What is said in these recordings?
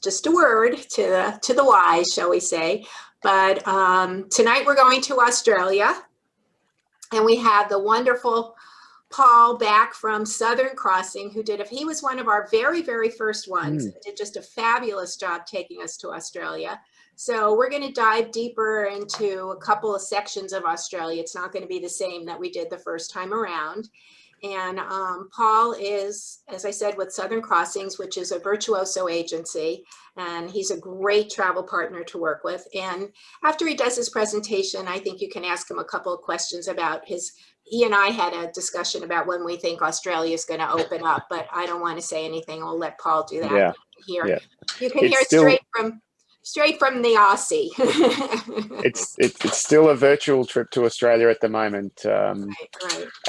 just a word to the wise, shall we say. But tonight we're going to Australia, and we have the wonderful Paul back from Southern Crossing, he was one of our very, very first ones. Did just a fabulous job taking us to Australia. So we're going to dive deeper into a couple of sections of Australia. It's not going to be the same that we did the first time around. And Paul is, as I said, with Southern Crossings, which is a virtuoso agency, and he's a great travel partner to work with. And after he does his presentation, I think you can ask him a couple of questions about he and I had a discussion about when we think Australia is going to open up, but I don't want to say anything. I'll let Paul do that. Yeah. You can hear straight from the Aussie. it's still a virtual trip to Australia at the moment. Right.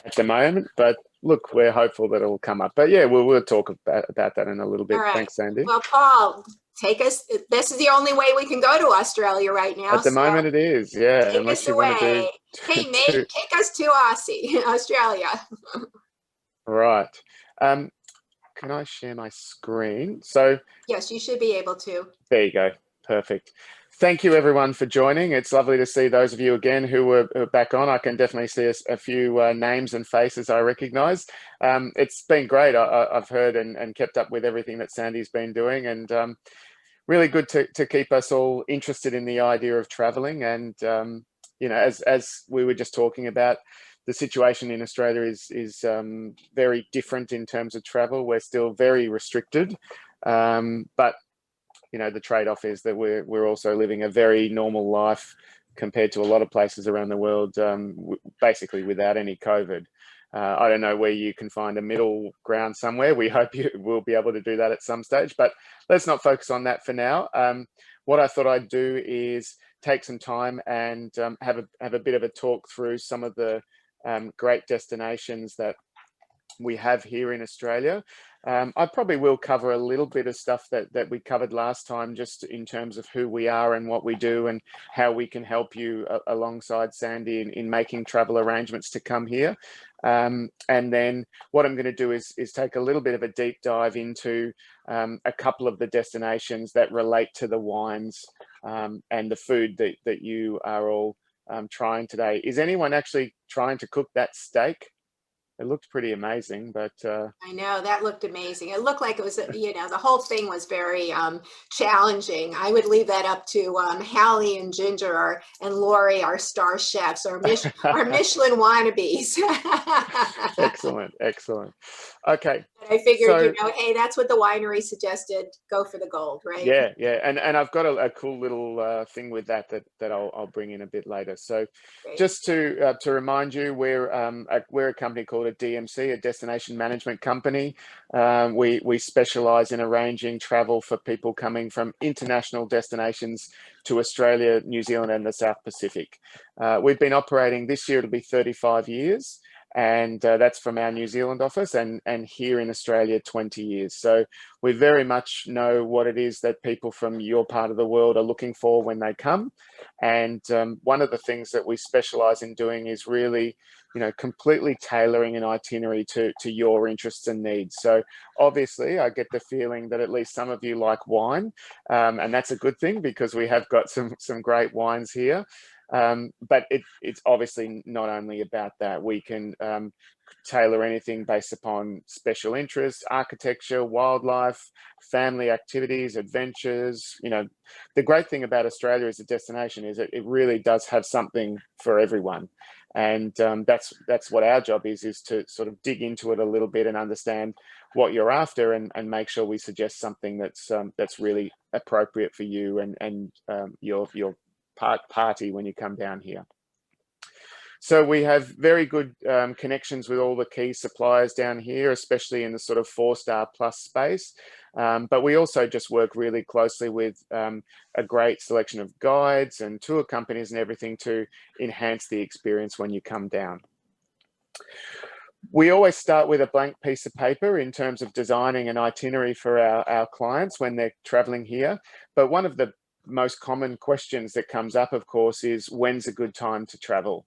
At the moment, but look, we're hopeful that it'll come up. But yeah, we'll talk about that in a little bit. Right. Thanks, Sandy. Well, Paul, take us. This is the only way we can go to Australia right now. At the moment, it is. Yeah, take us away. Hey, mate, take us to Australia. Right. Can I share my screen? So yes, you should be able to. There you go. Perfect. Thank you, everyone, for joining. It's lovely to see those of you again who were back on. I can definitely see a few names and faces I recognise. It's been great. I've heard and kept up with everything that Sandy's been doing, and really good to keep us all interested in the idea of travelling. And you know, as we were just talking about, the situation in Australia is very different in terms of travel. We're still very restricted, but you know, the trade-off is that we're also living a very normal life compared to a lot of places around the world, basically without any COVID. I don't know where you can find a middle ground somewhere. We hope you will be able to do that at some stage, but let's not focus on that for now. What I thought I'd do is take some time and have a bit of a talk through some of the great destinations that we have here in Australia. I probably will cover a little bit of stuff that we covered last time, just in terms of who we are and what we do and how we can help you alongside Sandy in making travel arrangements to come here. And then what I'm going to do is take a little bit of a deep dive into a couple of the destinations that relate to the wines and the food that you are all trying today. Is anyone actually trying to cook that steak? It looked pretty amazing, but I know that looked amazing. It looked like it was, you know, the whole thing was very challenging. I would leave that up to Hallie and Ginger and Lori, our star chefs, our Michelin wannabes. Excellent. Okay. I figured, you know, hey, that's what the winery suggested. Go for the gold, right? Yeah. And I've got a cool little thing with that I'll bring in a bit later. So, great. Just to remind you, we're a company called a DMC, a destination management company. We specialize in arranging travel for people coming from international destinations to Australia, New Zealand, and the South Pacific. We've been operating this year, it'll be 35 years. And that's from our New Zealand office, and here in Australia 20 years. So we very much know what it is that people from your part of the world are looking for when they come. And one of the things that we specialize in doing is really, you know, completely tailoring an itinerary to your interests and needs. So obviously I get the feeling that at least some of you like wine, and that's a good thing because we have got some great wines here. But it's obviously not only about that. We can tailor anything based upon special interests, architecture, wildlife, family activities, adventures. You know, the great thing about Australia as a destination is it really does have something for everyone. And that's what our job is to sort of dig into it a little bit and understand what you're after and make sure we suggest something that's really appropriate for you and your party when you come down here. So we have very good connections with all the key suppliers down here, especially in the sort of 4-star plus space. But we also just work really closely with a great selection of guides and tour companies and everything to enhance the experience when you come down. We always start with a blank piece of paper in terms of designing an itinerary for our clients when they're traveling here. But one of the most common questions that comes up, of course, is when's a good time to travel?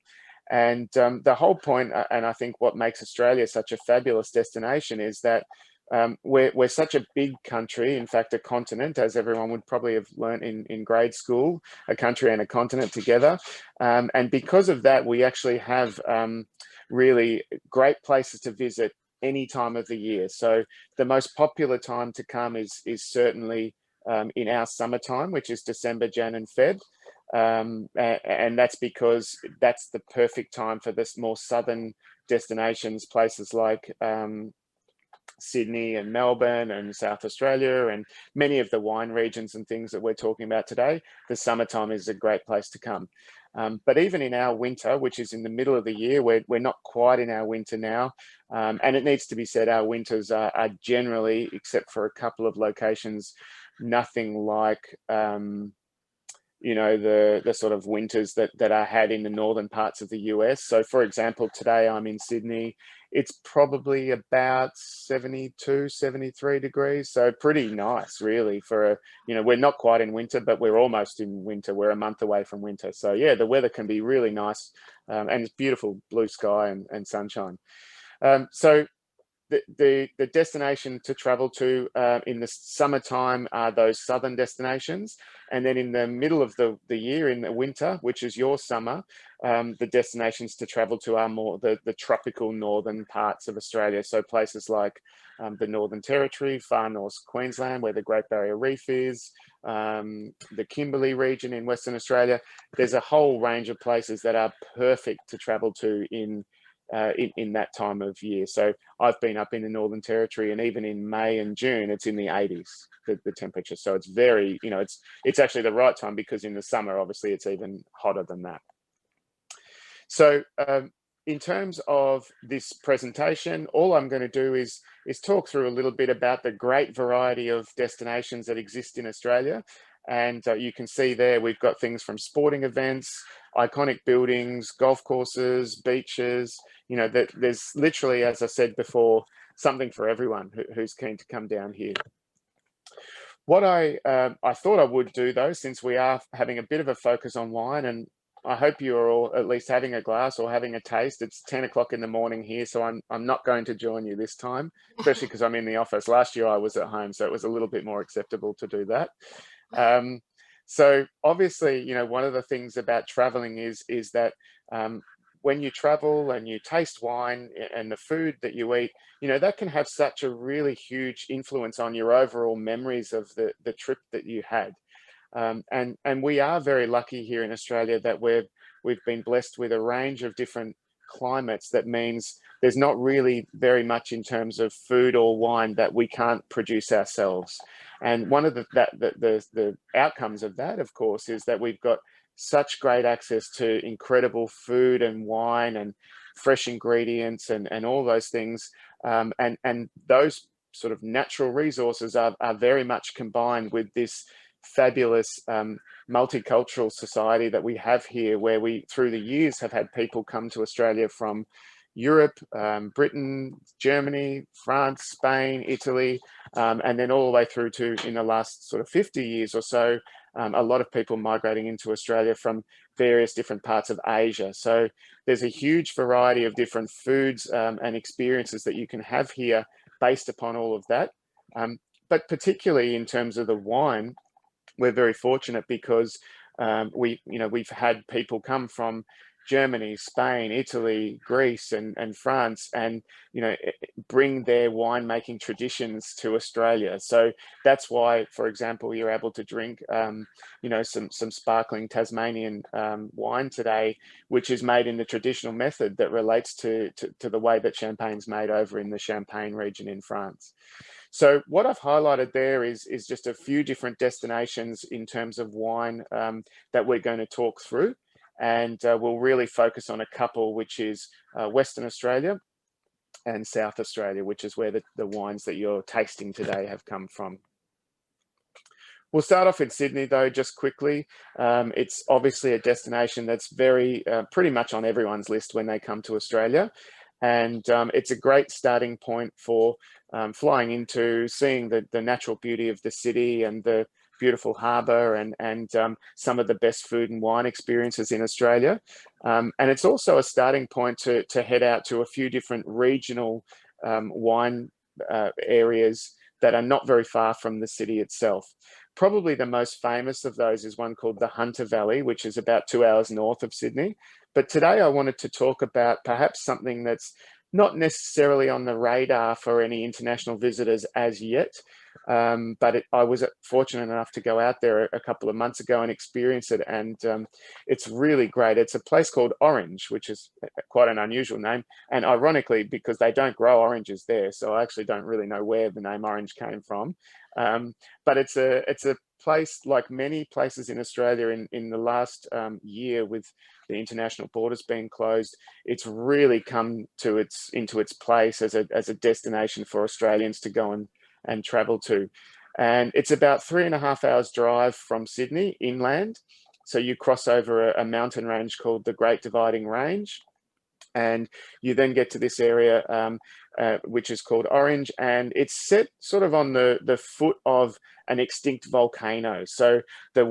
And the whole point, and I think what makes Australia such a fabulous destination, is that we're such a big country, in fact, a continent, as everyone would probably have learnt in grade school, a country and a continent together. And because of that, we actually have really great places to visit any time of the year. So the most popular time to come is certainly in our summertime, which is December, Jan and Feb. And that's because that's the perfect time for this more southern destinations, places like Sydney and Melbourne and South Australia and many of the wine regions and things that we're talking about today. The summertime is a great place to come. But even in our winter, which is in the middle of the year, we're not quite in our winter now. And it needs to be said, our winters are generally, except for a couple of locations, nothing like you know, the sort of winters that are had in the northern parts of the US. So for example, today I'm in Sydney. It's probably about 72, 73 degrees. So pretty nice, really, for you know, we're not quite in winter, but we're almost in winter. We're a month away from winter. So yeah, the weather can be really nice, and it's beautiful blue sky and sunshine. So the destination to travel to in the summertime are those southern destinations, and then in the middle of the year, in the winter, which is your summer, the destinations to travel to are more the tropical northern parts of Australia. So places like the Northern Territory, far north Queensland, where the Great Barrier Reef is, the Kimberley region in Western Australia. There's a whole range of places that are perfect to travel to in that time of year. So I've been up in the Northern Territory, and even in May and June, it's in the 80s, the temperature. So it's very, you know, it's actually the right time, because in the summer, obviously, it's even hotter than that. So in terms of this presentation, all I'm going to do is talk through a little bit about the great variety of destinations that exist in Australia. And you can see there, we've got things from sporting events, iconic buildings, golf courses, beaches. You know, there's literally, as I said before, something for everyone who's keen to come down here. What I thought I would do, though, since we are having a bit of a focus on wine, and I hope you are all at least having a glass or having a taste. It's 10 o'clock in the morning here, so I'm not going to join you this time, especially because I'm in the office. Last year I was at home, so it was a little bit more acceptable to do that. So obviously, you know, one of the things about traveling is that when you travel and you taste wine and the food that you eat, you know, that can have such a really huge influence on your overall memories of the trip that you had. And we are very lucky here in Australia that we've been blessed with a range of different climates. That means there's not really very much in terms of food or wine that we can't produce ourselves. And one of the outcomes of that, of course, is that we've got such great access to incredible food and wine and fresh ingredients and all those things. And those sort of natural resources are very much combined with this fabulous multicultural society that we have here, where we, through the years, have had people come to Australia from Europe, Britain, Germany, France, Spain, Italy, and then all the way through to, in the last sort of 50 years or so, a lot of people migrating into Australia from various different parts of Asia. So there's a huge variety of different foods and experiences that you can have here based upon all of that. But particularly in terms of the wine, we're very fortunate because we've had people come from Germany, Spain, Italy, Greece, and France, and bring their winemaking traditions to Australia. So that's why, for example, you're able to drink some sparkling Tasmanian wine today, which is made in the traditional method that relates to the way that champagne's made over in the Champagne region in France. So what I've highlighted there is just a few different destinations in terms of wine that we're going to talk through. And we'll really focus on a couple, which is Western Australia and South Australia, which is where the wines that you're tasting today have come from. We'll start off in Sydney, though, just quickly. It's obviously a destination that's very pretty much on everyone's list when they come to Australia. And it's a great starting point for flying into, seeing the natural beauty of the city and the beautiful harbour and some of the best food and wine experiences in Australia. And it's also a starting point to head out to a few different regional wine areas that are not very far from the city itself. Probably the most famous of those is one called the Hunter Valley, which is about 2 hours north of Sydney. But today I wanted to talk about perhaps something that's not necessarily on the radar for any international visitors as yet, but I was fortunate enough to go out there a couple of months ago and experience it, and it's really great. It's a place called Orange, which is quite an unusual name, and ironically, because they don't grow oranges there, so I actually don't really know where the name Orange came from. But it's a place, like many places in Australia in the last year, with the international borders being closed, it's really come to into its place as a destination for Australians to go and travel to. And it's about 3.5 hours drive from Sydney inland. So you cross over a mountain range called the Great Dividing Range, and you then get to this area which is called Orange, and it's set sort of on the foot of an extinct volcano. So the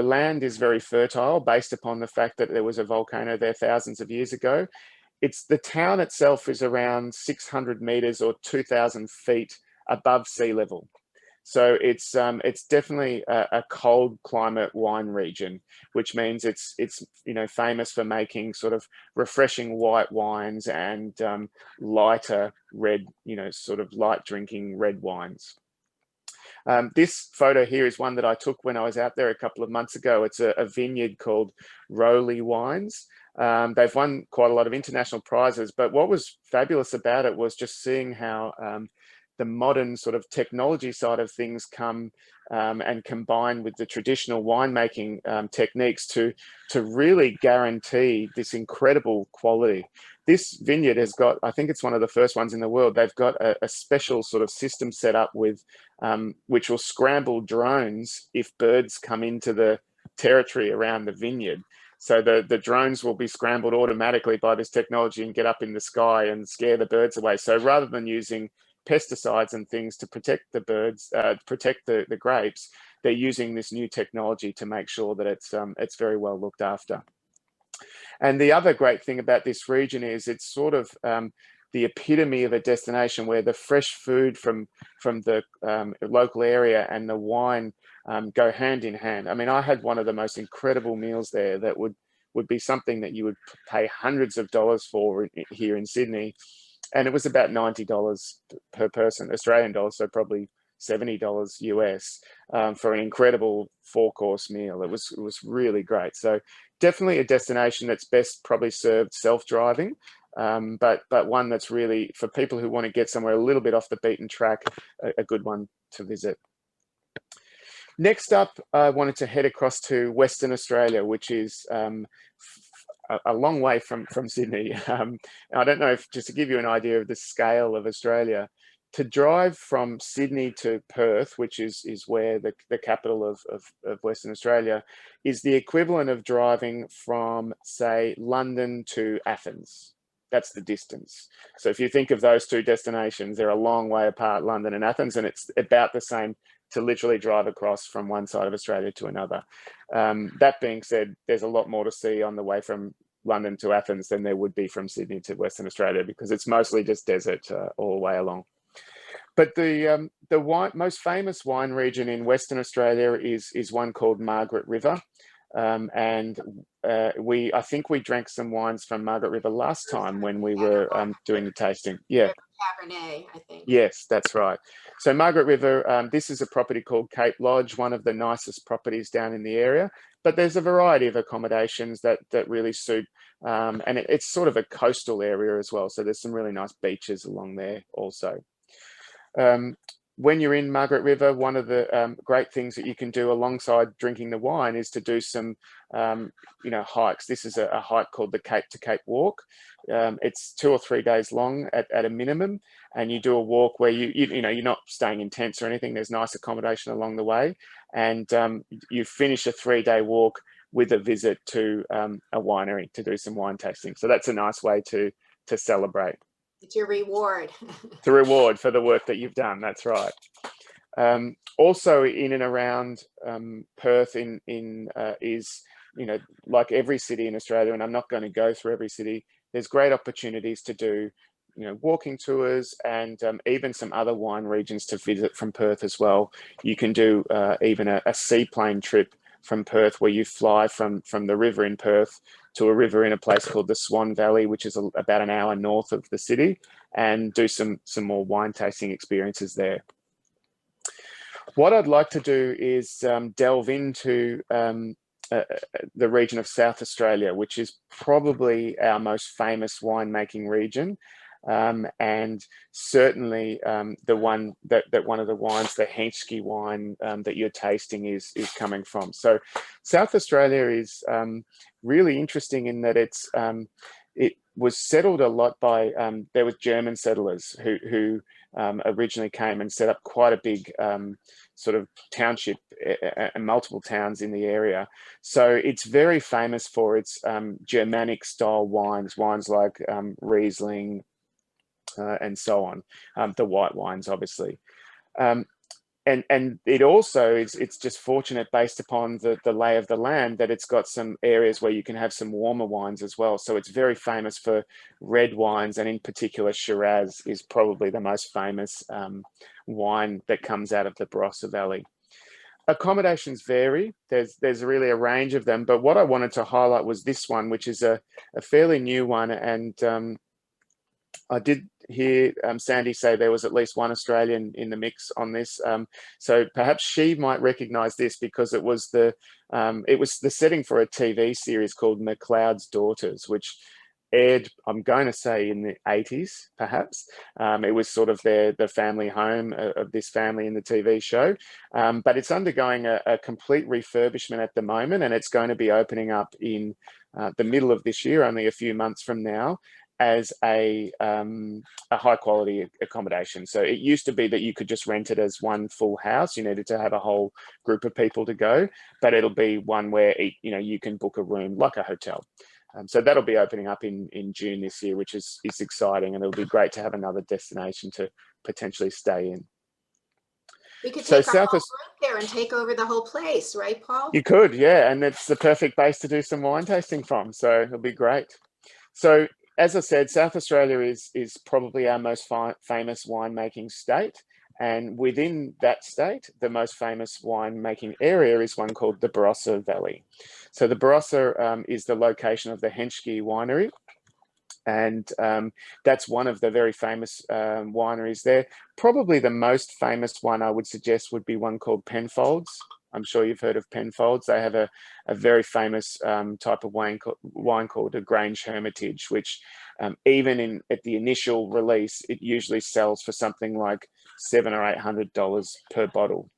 land is very fertile based upon the fact that there was a volcano there thousands of years ago. The town itself is around 600 meters or 2,000 feet above sea level. So it's definitely a cold climate wine region, which means it's famous for making sort of refreshing white wines and lighter red, sort of light drinking red wines. This photo here is one that I took when I was out there a couple of months ago. It's a vineyard called Rosé Wines. They've won quite a lot of international prizes, but what was fabulous about it was just seeing how the modern sort of technology side of things come and combine with the traditional winemaking techniques to really guarantee this incredible quality. This vineyard has got, I think it's one of the first ones in the world, they've got a special sort of system set up with, which will scramble drones if birds come into the territory around the vineyard. So the drones will be scrambled automatically by this technology and get up in the sky and scare the birds away. So rather than using pesticides and things to protect the birds, protect the grapes, they're using this new technology to make sure that it's very well looked after. And the other great thing about this region is it's sort of the epitome of a destination where the fresh food from the local area and the wine go hand in hand. I mean, I had one of the most incredible meals there that would be something that you would pay hundreds of dollars for here in Sydney. And it was about $90 per person, Australian dollars, so probably $70 US for an incredible 4-course meal. It was really great. So definitely a destination that's best probably served self-driving, but one that's really for people who want to get somewhere a little bit off the beaten track, a good one to visit. Next up, I wanted to head across to Western Australia, which is a long way from Sydney. I don't know if, just to give you an idea of the scale of Australia, to drive from Sydney to Perth, which is where the capital of Western Australia, is the equivalent of driving from, say, London to Athens. That's the distance. So if you think of those two destinations, they're a long way apart, London and Athens, and it's about the same to literally drive across from one side of Australia to another. That being said, there's a lot more to see on the way from London to Athens than there would be from Sydney to Western Australia, because it's mostly just desert all the way along. But the most famous wine region in Western Australia is one called Margaret River. And I think we drank some wines from Margaret River last time when we were doing the tasting. Yeah. Cabernet, I think. Yes, that's right. So Margaret River, this is a property called Cape Lodge, one of the nicest properties down in the area. But there's a variety of accommodations that really suit, and it's sort of a coastal area as well. So there's some really nice beaches along there also. When you're in Margaret River, one of the great things that you can do alongside drinking the wine is to do some, hikes. This is a hike called the Cape to Cape Walk. It's 2 or 3 days long at a minimum, and you do a walk where you're not staying in tents or anything. There's nice accommodation along the way, and you finish a 3-day walk with a visit to a winery to do some wine tasting. So that's a nice way to celebrate. It's your reward. It's a reward for the work that you've done. That's right. Also in and around Perth is, like every city in Australia, and I'm not going to go through every city, there's great opportunities to do walking tours, and even some other wine regions to visit from Perth as well. You can do even a seaplane trip from Perth, where you fly from the river in Perth to a river in a place called the Swan Valley, which is about an hour north of the city, and do some more wine tasting experiences there. What I'd like to do is delve into the region of South Australia, which is probably our most famous winemaking region. And certainly the one that one of the wines, the Henschke wine that you're tasting is coming from. So South Australia is really interesting in that it was settled a lot by, there were German settlers who originally came and set up quite a big sort of township and multiple towns in the area. So it's very famous for its Germanic style wines like Riesling, and so on, the white wines, obviously. And it also it's just fortunate, based upon the lay of the land, that it's got some areas where you can have some warmer wines as well. So it's very famous for red wines, and in particular Shiraz is probably the most famous wine that comes out of the Barossa Valley. Accommodations vary. There's really a range of them, but what I wanted to highlight was this one, which is a fairly new one. And I did hear Sandy say there was at least one Australian in the mix on this. So perhaps she might recognise this, because it was the setting for a TV series called McLeod's Daughters, which aired, I'm going to say, in the 80s, perhaps. It was sort of the family home of this family in the TV show. But it's undergoing a complete refurbishment at the moment, and it's going to be opening up in the middle of this year, only a few months from now, as a high quality accommodation. So it used to be that you could just rent it as one full house. You needed to have a whole group of people to go, but it'll be one where you can book a room like a hotel. So that'll be opening up in June this year, which is exciting, and it'll be great to have another destination to potentially stay in. We could take our whole group there and take over the whole place, right, Paul? You could, yeah, and it's the perfect base to do some wine tasting from, so it'll be great. So as I said, South Australia is probably our most famous winemaking state. And within that state, the most famous winemaking area is one called the Barossa Valley. So the Barossa is the location of the Henschke winery. And that's one of the very famous wineries there. Probably the most famous one, I would suggest, would be one called Penfolds. I'm sure you've heard of Penfolds. They have a very famous type of wine called a Grange Hermitage, which even at the initial release, it usually sells for something like $700 or $800 per bottle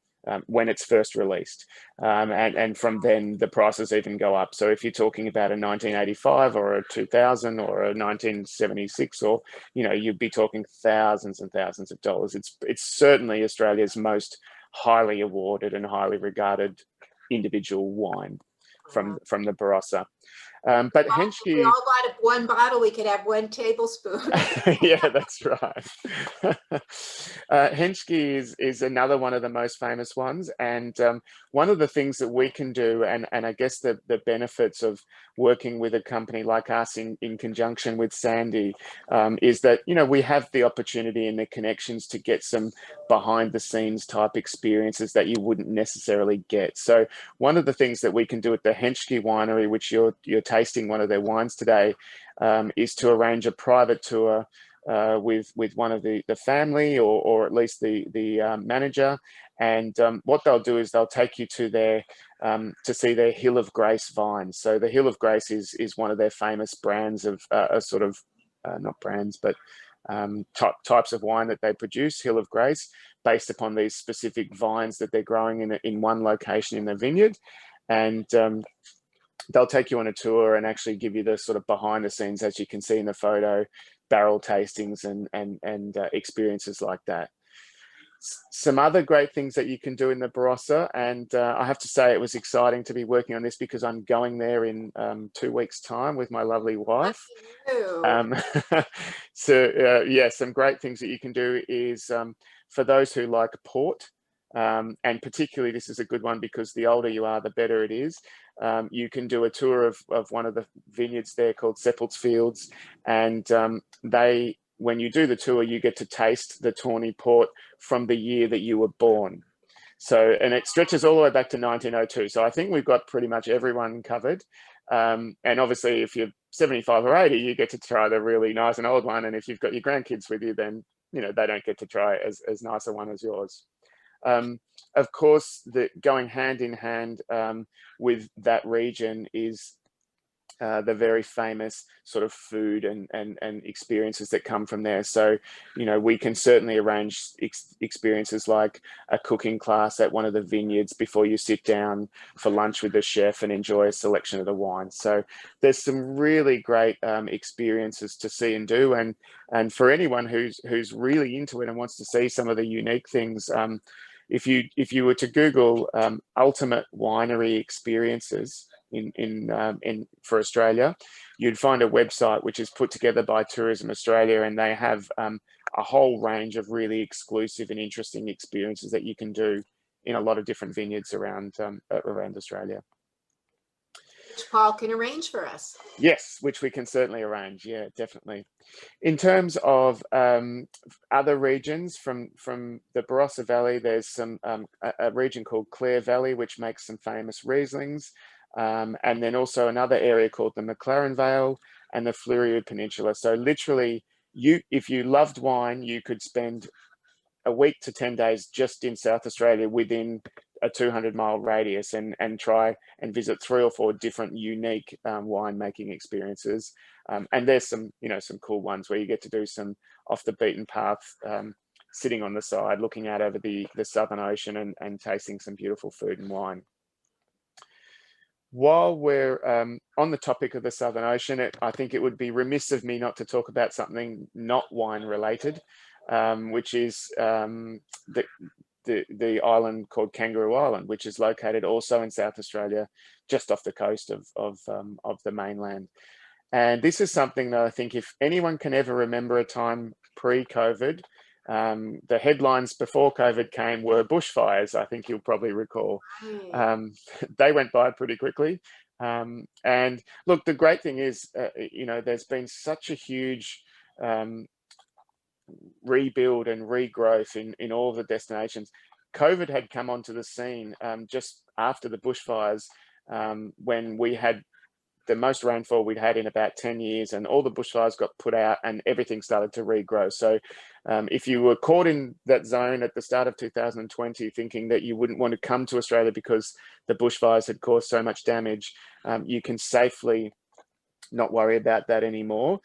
when it's first released. And from then, the prices even go up. So if you're talking about a 1985 or a 2000 or a 1976, or, you'd be talking thousands and thousands of dollars. It's certainly Australia's most highly awarded and highly regarded individual wine from the Barossa. But Henschke, if we all bought one bottle, we could have one tablespoon. Yeah, that's right. Henschke is another one of the most famous ones, and one of the things that we can do, and I guess the benefits of working with a company like us in conjunction with Sandy, is that we have the opportunity and the connections to get some behind the scenes type experiences that you wouldn't necessarily get. So one of the things that we can do at the Henschke winery, which you're tasting one of their wines today, is to arrange a private tour with one of the family, or at least the manager. And what they'll do is they'll take you to their to see their Hill of Grace vines. So the Hill of Grace is one of their famous brands of sort of not brands, but types of wine that they produce, Hill of Grace, based upon these specific vines that they're growing in one location in the vineyard. And they'll take you on a tour and actually give you the sort of behind the scenes, as you can see in the photo, barrel tastings and experiences like that. Some other great things that you can do in the Barossa, and I have to say it was exciting to be working on this, because I'm going there in 2 weeks' time with my lovely wife. So yeah, some great things that you can do is for those who like port, and particularly this is a good one because the older you are, the better it is. You can do a tour of one of the vineyards there called Seppeltsfields, and they when you do the tour, you get to taste the tawny port from the year that you were born. So, and it stretches all the way back to 1902. So I think we've got pretty much everyone covered. And obviously, if you're 75 or 80, you get to try the really nice and old one. And if you've got your grandkids with you, then, you know, they don't get to try as nice a one as yours. Of course, going hand in hand with that region is the very famous sort of food and experiences that come from there. So, you know, we can certainly arrange experiences like a cooking class at one of the vineyards before you sit down for lunch with the chef and enjoy a selection of the wine. So there's some really great experiences to see and do. And for anyone who's really into it and wants to see some of the unique things, if you were to Google ultimate winery experiences for Australia, you'd find a website which is put together by Tourism Australia, and they have a whole range of really exclusive and interesting experiences that you can do in a lot of different vineyards around Australia. Which Paul can arrange for us. Yes, which we can certainly arrange. Yeah, definitely. In terms of other regions from the Barossa Valley, there's some a region called Clare Valley, which makes some famous Rieslings. And then also another area called the McLaren Vale and the Fleurieu Peninsula. So literally, if you loved wine, you could spend a week to 10 days just in South Australia within a 200-mile radius and try and visit 3 or 4 different unique winemaking experiences. And there's some cool ones where you get to do some off the beaten path, sitting on the side, looking out over the Southern Ocean and tasting some beautiful food and wine. While we're on the topic of the Southern Ocean, I think it would be remiss of me not to talk about something not wine related, which is the island called Kangaroo Island, which is located also in South Australia, just off the coast of the mainland. And this is something that I think if anyone can ever remember a time pre-COVID, the headlines before COVID came were bushfires, I think you'll probably recall. They went by pretty quickly. And look, the great thing is, there's been such a huge rebuild and regrowth in all the destinations. COVID had come onto the scene just after the bushfires, when we had the most rainfall we'd had in about 10 years, and all the bushfires got put out and everything started to regrow. So if you were caught in that zone at the start of 2020 thinking that you wouldn't want to come to Australia because the bushfires had caused so much damage, you can safely not worry about that anymore.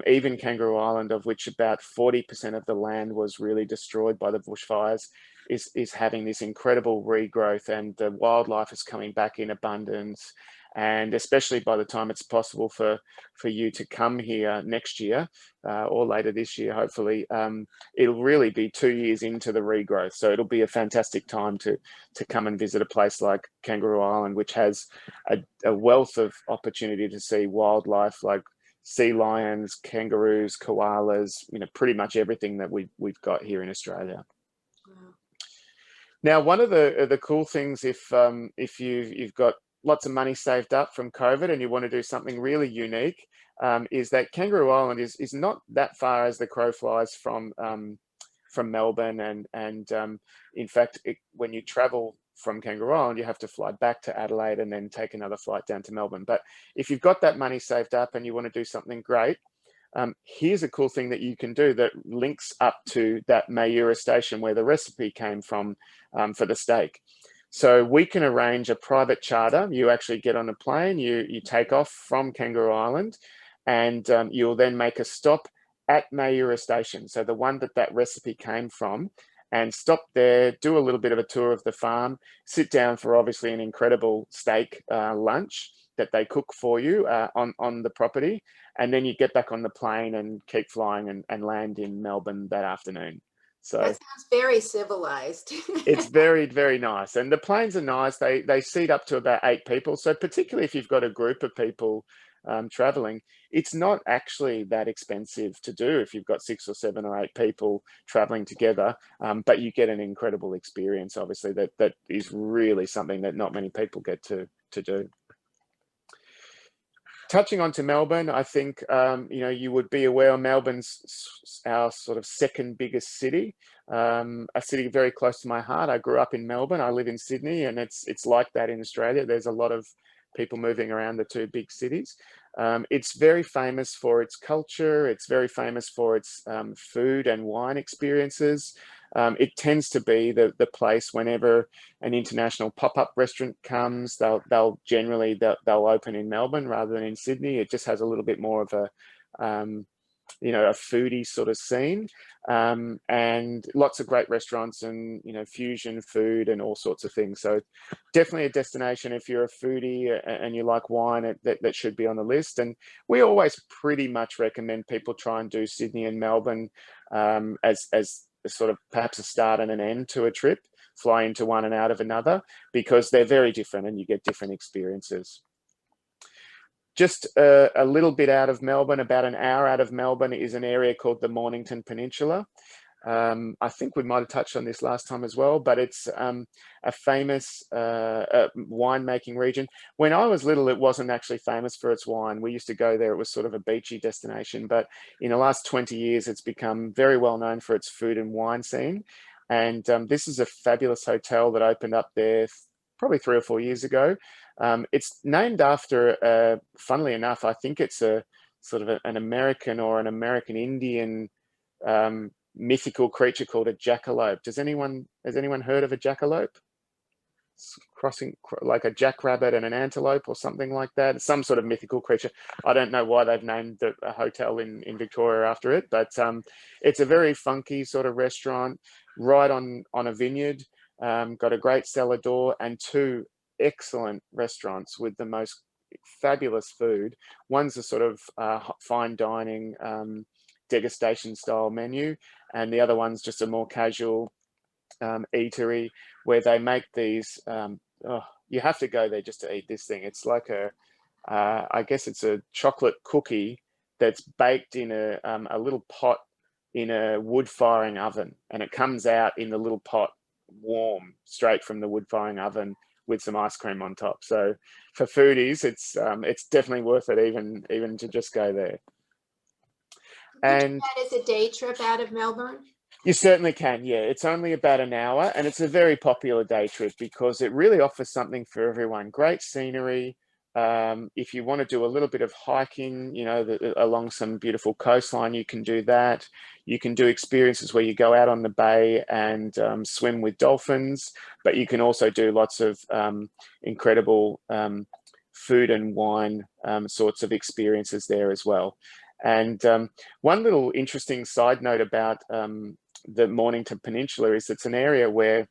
Even Kangaroo Island, of which about 40% of the land was really destroyed by the bushfires, is having this incredible regrowth, and the wildlife is coming back in abundance. And especially by the time it's possible for you to come here next year or later this year, hopefully, it'll really be 2 years into the regrowth. So it'll be a fantastic time to come and visit a place like Kangaroo Island, which has a wealth of opportunity to see wildlife like sea lions, kangaroos, koalas, pretty much everything that we've got here in Australia. Wow. Now, one of the cool things, if you've got lots of money saved up from COVID and you want to do something really unique, is that Kangaroo Island is not that far as the crow flies from Melbourne, and in fact, when you travel from Kangaroo Island, you have to fly back to Adelaide and then take another flight down to Melbourne. But if you've got that money saved up and you want to do something great, here's a cool thing that you can do that links up to that Mayura station where the recipe came from for the steak. So we can arrange a private charter. You actually get on a plane, you take off from Kangaroo Island, and you'll then make a stop at Mayura Station, so the one that recipe came from, and stop there, do a little bit of a tour of the farm, sit down for obviously an incredible steak lunch that they cook for you on the property, and then you get back on the plane and keep flying and land in Melbourne that afternoon. So that sounds very civilized. It's very, very nice. And the planes are nice. They seat up to about 8 people. So particularly if you've got a group of people traveling, it's not actually that expensive to do if you've got 6 or 7 or 8 people traveling together. But you get an incredible experience, obviously, that is really something that not many people get to do. touching on to Melbourne, I think, you know, you would be aware Melbourne's our sort of second biggest city, a city very close to my heart. I grew up in Melbourne. I live in Sydney, and it's like that in Australia. There's a lot of people moving around the two big cities. It's very famous for its culture. It's very famous for its food and wine experiences. It tends to be the place whenever an international pop-up restaurant comes, they'll generally open in Melbourne rather than in Sydney. It just has a little bit more of a you know, a foodie sort of scene, and lots of great restaurants and, you know, fusion food and all sorts of things. So definitely a destination if you're a foodie and you like wine, that should be on the list. And we always pretty much recommend people try and do Sydney and Melbourne as sort of perhaps a start and an end to a trip, fly into one and out of another, because they're very different and you get different experiences. Just a little bit out of Melbourne, about an hour out of Melbourne, is an area called the Mornington Peninsula. I think we might have touched on this last time as well, but it's a famous winemaking region. When I was little, it wasn't actually famous for its wine. We used to go there. It was sort of a beachy destination, but in the last 20 years, it's become very well known for its food and wine scene. And this is a fabulous hotel that opened up there probably 3 or 4 years ago. It's named after, funnily enough, I think it's a sort of an American or an American Indian mythical creature called a jackalope. Has anyone heard of a jackalope? It's crossing like a jackrabbit and an antelope or something like that. It's some sort of mythical creature. I don't know why they've named a hotel in Victoria after it, but it's a very funky sort of restaurant right on a vineyard. Got a great cellar door and 2 excellent restaurants with the most fabulous food. One's a sort of fine dining degustation style menu, and the other one's just a more casual eatery where they make these you have to go there just to eat this thing. It's like I guess it's a chocolate cookie that's baked in a little pot in a wood firing oven, and it comes out in the little pot warm straight from the wood firing oven with some ice cream on top. So for foodies, it's definitely worth it even to just go there. And that is a day trip out of Melbourne. You certainly can, yeah. It's only about an hour, and it's a very popular day trip because it really offers something for everyone. Great scenery. If you want to do a little bit of hiking, you know, along some beautiful coastline, you can do that. You can do experiences where you go out on the bay and swim with dolphins, but you can also do lots of incredible food and wine sorts of experiences there as well. And one little interesting side note about the Mornington Peninsula is it's an area where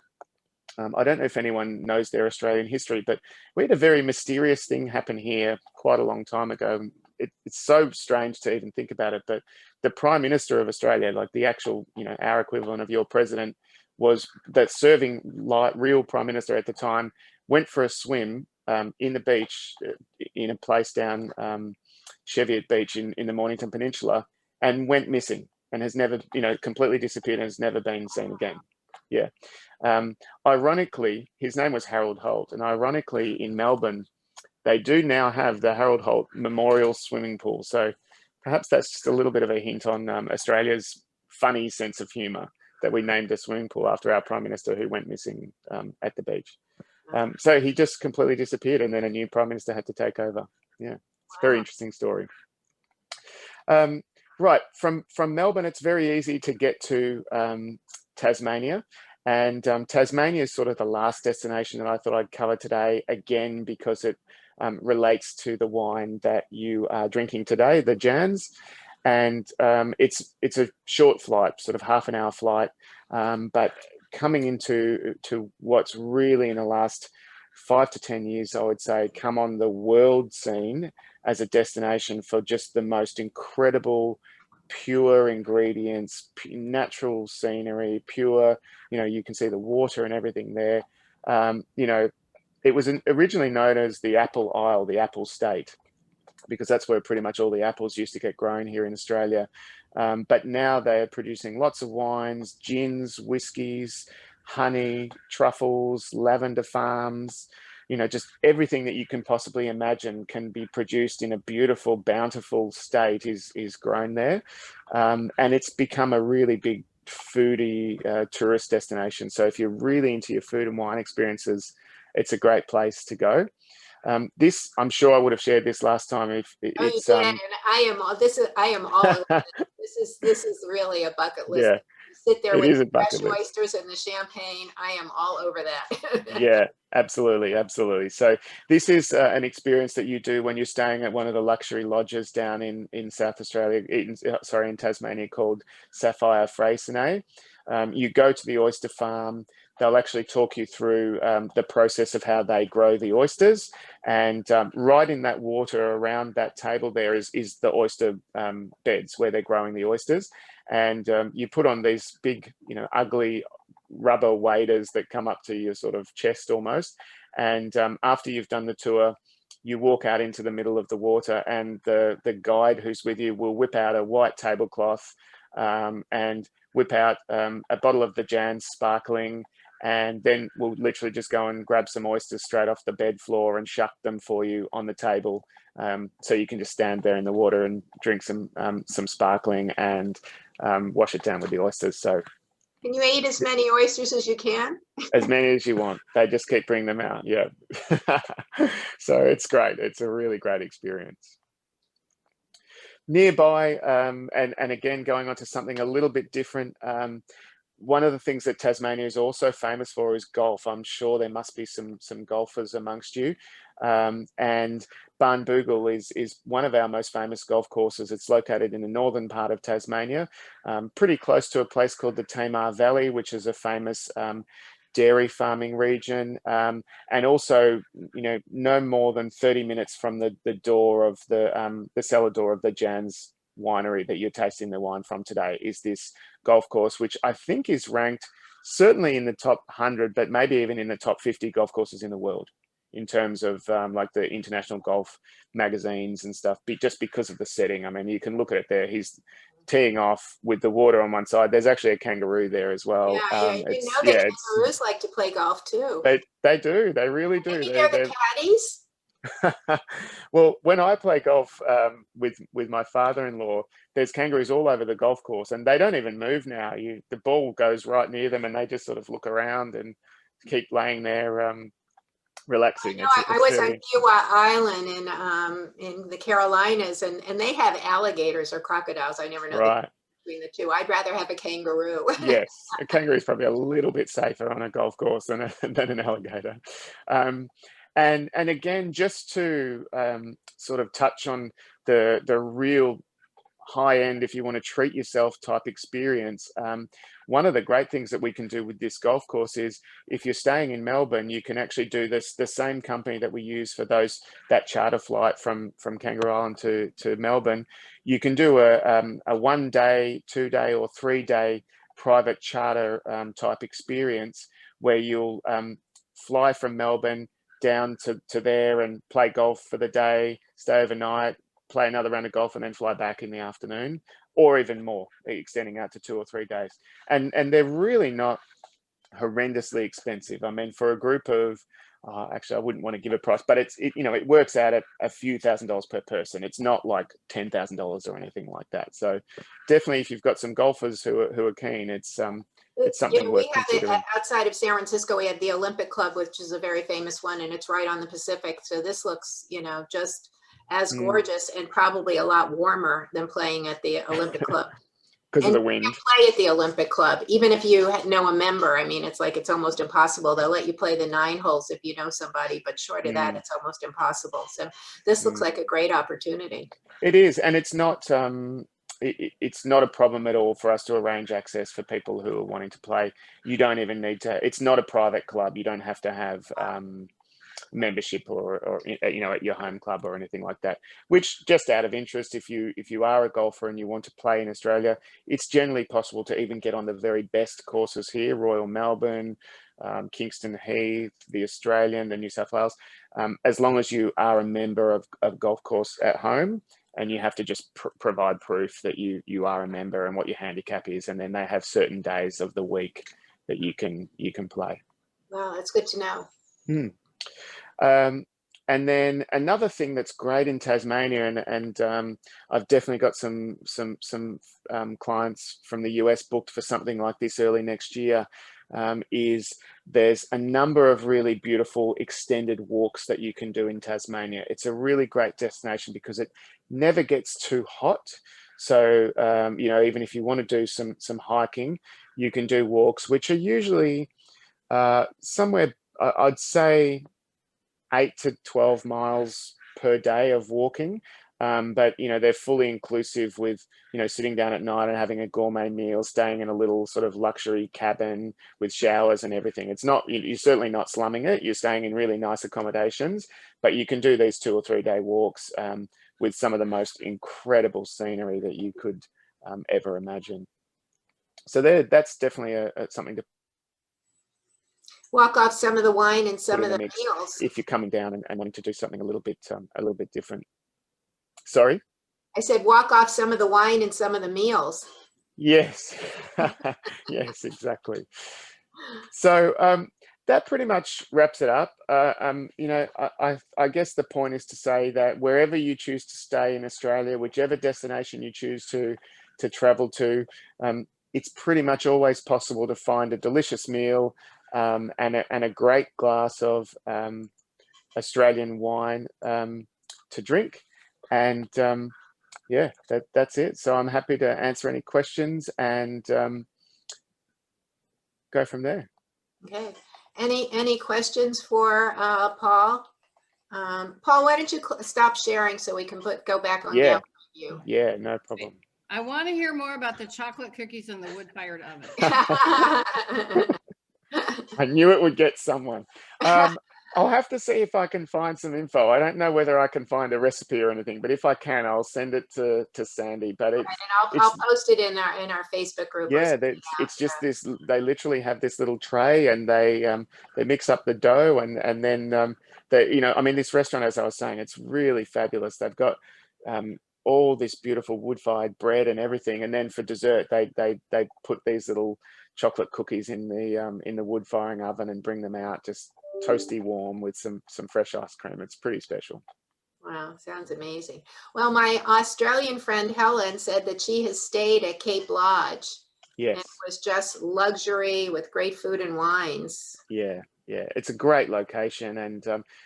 I don't know if anyone knows their Australian history, but we had a very mysterious thing happen here quite a long time ago. It's so strange to even think about it, but the Prime Minister of Australia, like the actual, you know, our equivalent of your president, was that serving real Prime Minister at the time, went for a swim in the beach in a place down Cheviot Beach in the Mornington Peninsula, and went missing and has never, you know, completely disappeared and has never been seen again. Yeah. Ironically, his name was Harold Holt, and ironically in Melbourne, they do now have the Harold Holt Memorial Swimming Pool. So perhaps that's just a little bit of a hint on Australia's funny sense of humour that we named a swimming pool after our Prime Minister who went missing at the beach. So he just completely disappeared, and then a new Prime Minister had to take over. Yeah, it's a very interesting story. Right, from Melbourne, it's very easy to get to Tasmania. And Tasmania is sort of the last destination that I thought I'd cover today, again, because it relates to the wine that you are drinking today, the Jansz. And it's a short flight, sort of half an hour flight, but coming into what's really in the last 5 to 10 years, I would say, come on the world scene as a destination for just the most incredible pure ingredients, natural scenery, pure, you know, you can see the water and everything there. You know, it was originally known as the Apple Isle, the Apple State, because that's where pretty much all the apples used to get grown here in Australia. But now they're producing lots of wines, gins, whiskies, honey, truffles, lavender farms. you know, just everything that you can possibly imagine can be produced in a beautiful, bountiful state is grown there. And it's become a really big foodie tourist destination. So if you're really into your food and wine experiences, it's a great place to go. This, I'm sure I would have shared this last time. If Oh, you it's did, and I am all over this. This is really a bucket list. yeah, You sit there it with is a the bucket fresh list. oysters and the champagne. I am all over that. Yeah, absolutely, absolutely. So this is an experience that you do when you're staying at one of the luxury lodges down in South Australia, in Tasmania, called Sapphire Freycinet. You go to the oyster farm. They'll actually talk you through the process of how they grow the oysters, and right in that water around that table there is the oyster beds where they're growing the oysters, and you put on these big, you know, ugly rubber waders that come up to your sort of chest almost. And after you've done the tour, you walk out into the middle of the water, and the guide who's with you will whip out a white tablecloth and whip out a bottle of the Jansz sparkling, and then we'll literally just go and grab some oysters straight off the bed floor and shuck them for you on the table. So you can just stand there in the water and drink some sparkling and wash it down with the oysters. So Can you eat as many oysters as you can? as many as you want. They just keep bringing them out. Yeah. So it's great. It's a really great experience. Nearby, and again, going on to something a little bit different, one of the things that Tasmania is also famous for is golf. I'm sure there must be some golfers amongst you. And Barnbougle is one of our most famous golf courses. It's located in the northern part of Tasmania, pretty close to a place called the Tamar Valley, which is a famous dairy farming region, and also, you know, no more than 30 minutes from the door of the cellar door of the Jansz winery that you're tasting the wine from today is this golf course, which I think is ranked certainly in the top 100, but maybe even in the top 50 golf courses in the world in terms of like the international golf magazines and stuff, just because of the setting. I mean, you can look at it there. He's teeing off with the water on one side. There's actually a kangaroo there as well. Yeah, you know that kangaroos like to play golf too. They do. They really do. Maybe they're the caddies. Well, when I play golf with my father-in-law, there's kangaroos all over the golf course, and they don't even move now. The ball goes right near them, and they just sort of look around and keep laying there, relaxing. I was on Kiowa Island in the Carolinas, and they have alligators or crocodiles. I never know right. between the two. I'd rather have a kangaroo. Yes, a kangaroo is probably a little bit safer on a golf course than an alligator. And again, just to sort of touch on the real high end, if you want to treat yourself type experience, one of the great things that we can do with this golf course is, if you're staying in Melbourne, you can actually do this. The same company that we use for that charter flight from Kangaroo Island to Melbourne, you can do a 1 day, 2 day, or 3 day private charter type experience where you'll fly from Melbourne down to there and play golf for the day, stay overnight, play another round of golf, and then fly back in the afternoon, or even more, extending out to 2 or 3 days. And they're really not horrendously expensive. I mean, for a group of, actually, I wouldn't want to give a price, but it works out at a few $1,000s per person. It's not like $10,000 or anything like that. So definitely, if you've got some golfers who are keen, it's something worth considering. Outside of San Francisco, we have the Olympic Club, which is a very famous one, and it's right on the Pacific. So this looks, just as gorgeous and probably a lot warmer than playing at the Olympic Club. Because of the wind. You can play at the Olympic Club, even if you know a member. I mean, it's almost impossible. They'll let you play the 9 holes if you know somebody, but short of that, it's almost impossible. So this looks like a great opportunity. It is, and it's not it's not a problem at all for us to arrange access for people who are wanting to play. You don't even need to. It's not a private club. You don't have to have membership or at your home club or anything like that. Which, just out of interest, if you are a golfer and you want to play in Australia, it's generally possible to even get on the very best courses here: Royal Melbourne, Kingston Heath, the Australian, the New South Wales, as long as you are a member of golf course at home. And you have to just provide proof that you are a member and what your handicap is, and then they have certain days of the week that you can play. Wow, that's good to know. And then another thing that's great in Tasmania, and I've definitely got some clients from the US booked for something like this early next year, is there's a number of really beautiful extended walks that you can do in Tasmania. It's a really great destination because it never gets too hot. So, you know, even if you want to do some hiking, you can do walks, which are usually somewhere, I'd say, 8 to 12 miles per day of walking. But, you know, they're fully inclusive with, you know, sitting down at night and having a gourmet meal, staying in a little sort of luxury cabin with showers and everything. It's not, you're certainly not slumming it. You're staying in really nice accommodations, but you can do these 2 or 3 day walks with some of the most incredible scenery that you could ever imagine. So that's definitely something to Walk off some of the wine and some put of in the the mix meals. if you're coming down and wanting to do something a little bit different. Sorry? I said walk off some of the wine and some of the meals. Yes. Yes, exactly. So that pretty much wraps it up. You know, I guess the point is to say that wherever you choose to stay in Australia, whichever destination you choose to travel to, it's pretty much always possible to find a delicious meal and a great glass of Australian wine to drink. And yeah, that's it. So I'm happy to answer any questions and go from there. Okay. Any questions for Paul? Paul, why don't you stop sharing so we can go back on Yeah. view? Yeah, no problem. I want to hear more about the chocolate cookies in the wood-fired oven. I knew it would get someone. I'll have to see if I can find some info. I don't know whether I can find a recipe or anything, but if I can, I'll send it to Sandy. But I'll post it in our Facebook group. Yeah, it's just this. They literally have this little tray, and they mix up the dough, and then they, you know, I mean, this restaurant, as I was saying, it's really fabulous. They've got all this beautiful wood-fired bread and everything, and then for dessert, they put these little chocolate cookies in the wood-firing oven and bring them out just toasty warm with some fresh ice cream. It's pretty special. Wow, sounds amazing. Well, my Australian friend Helen said that she has stayed at Cape Lodge. Yes. And it was just luxury with great food and wines. Yeah, yeah, it's a great location, and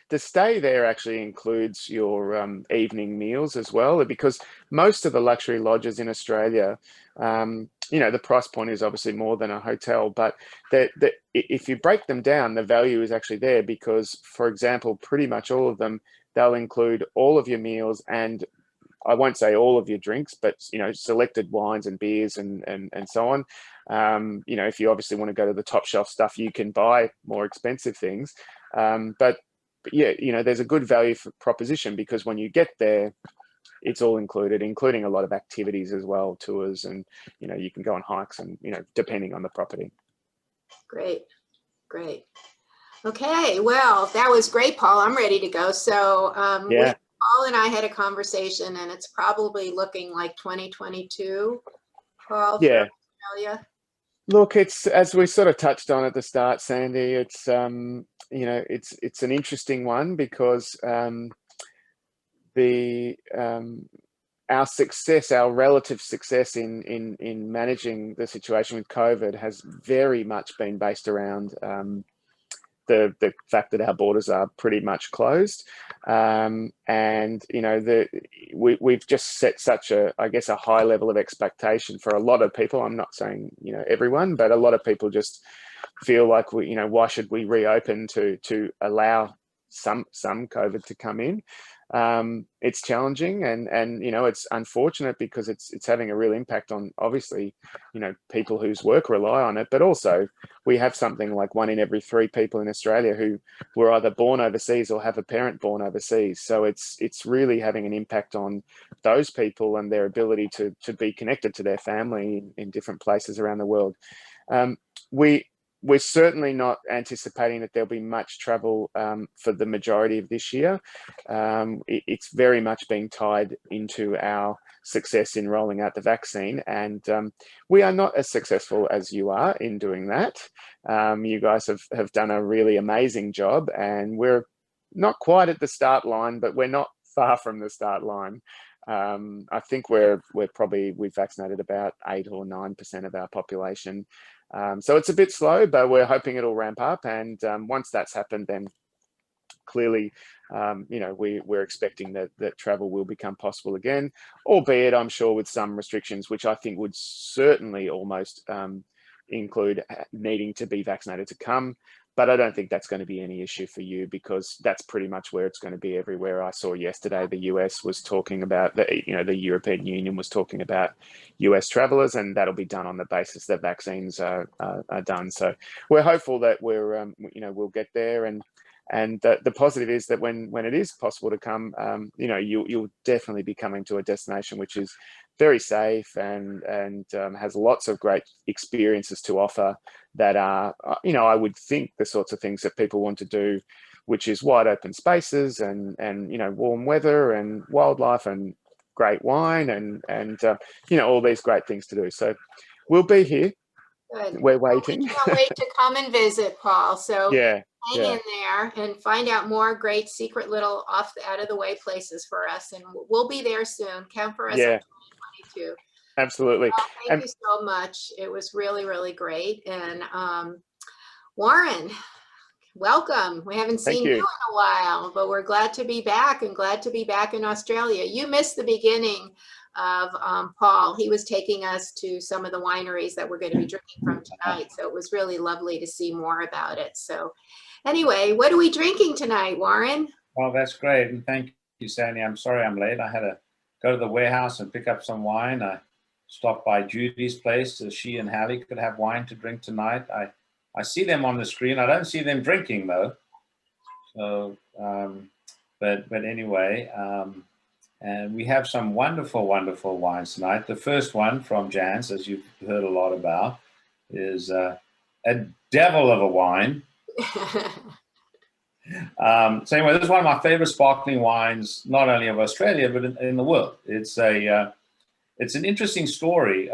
the stay there actually includes your evening meals as well, because most of the luxury lodges in Australia, you know, the price point is obviously more than a hotel, but if you break them down, the value is actually there because, for example, pretty much all of them, they'll include all of your meals and I won't say all of your drinks, but, you know, selected wines and beers and so on. You know, if you obviously want to go to the top shelf stuff, you can buy more expensive things. But yeah, you know, there's a good value for proposition because when you get there, it's all included, including a lot of activities as well, tours, and, you know, you can go on hikes and, you know, depending on the property. Great, great. Okay, well, that was great, Paul. I'm ready to go. So Yeah. Paul and I had a conversation, and it's probably looking like 2022, Paul, Yeah. for Australia. Look, it's, as we sort of touched on at the start, Sandy, it's you know, it's an interesting one because our success, our relative success in managing the situation with COVID has very much been based around the fact that our borders are pretty much closed, and you know, we've just set such a, I guess, a high level of expectation for a lot of people. I'm not saying, you know, everyone, but a lot of people just feel like you know, why should we reopen to allow some COVID to come in? It's challenging, and you know, it's unfortunate because it's having a real impact on, obviously, you know, people whose work rely on it, but also we have something like 1 in every 3 people in Australia who were either born overseas or have a parent born overseas. So it's really having an impact on those people and their ability to be connected to their family in different places around the world. We're certainly not anticipating that there'll be much travel for the majority of this year. It's very much being tied into our success in rolling out the vaccine, and we are not as successful as you are in doing that. You guys have done a really amazing job, and we're not quite at the start line, but we're not far from the start line. I think we've vaccinated about 8 or 9% of our population. So it's a bit slow, but we're hoping it'll ramp up. And once that's happened, then clearly, we're expecting that travel will become possible again, albeit I'm sure with some restrictions, which I think would certainly almost include needing to be vaccinated to come. But I don't think that's going to be any issue for you, because that's pretty much where it's going to be everywhere. I saw yesterday the US was talking about the European Union was talking about US travelers, and that'll be done on the basis that vaccines are done. So we're hopeful that we'll get there. And the positive is that when it is possible to come, you'll definitely be coming to a destination which is very safe and has lots of great experiences to offer that are, I would think the sorts of things that people want to do, which is wide open spaces and warm weather and wildlife and great wine and all these great things to do. So we'll be here. Good. We're waiting. We can't wait to come and visit, Paul. So yeah. hang in there and find out more great secret little out of the way places for us, and we'll be there soon. Count for us in 2022. Absolutely. Well, thank you so much. It was really, really great. And Warren, welcome. We haven't seen you in a while, but we're glad to be back and glad to be back in Australia. You missed the beginning of Paul. He was taking us to some of the wineries that we're going to be drinking from tonight. So it was really lovely to see more about it. So anyway, what are we drinking tonight, Warren? Well, that's great. And thank you, Sandy. I'm sorry I'm late. I had to go to the warehouse and pick up some wine. I stopped by Judy's place so she and Hallie could have wine to drink tonight. I see them on the screen. I don't see them drinking though. So, but anyway, and we have some wonderful, wonderful wines tonight. The first one from Jansz, as you've heard a lot about, is a devil of a wine. So anyway, this is one of my favorite sparkling wines, not only of Australia, but in the world. It's an interesting story.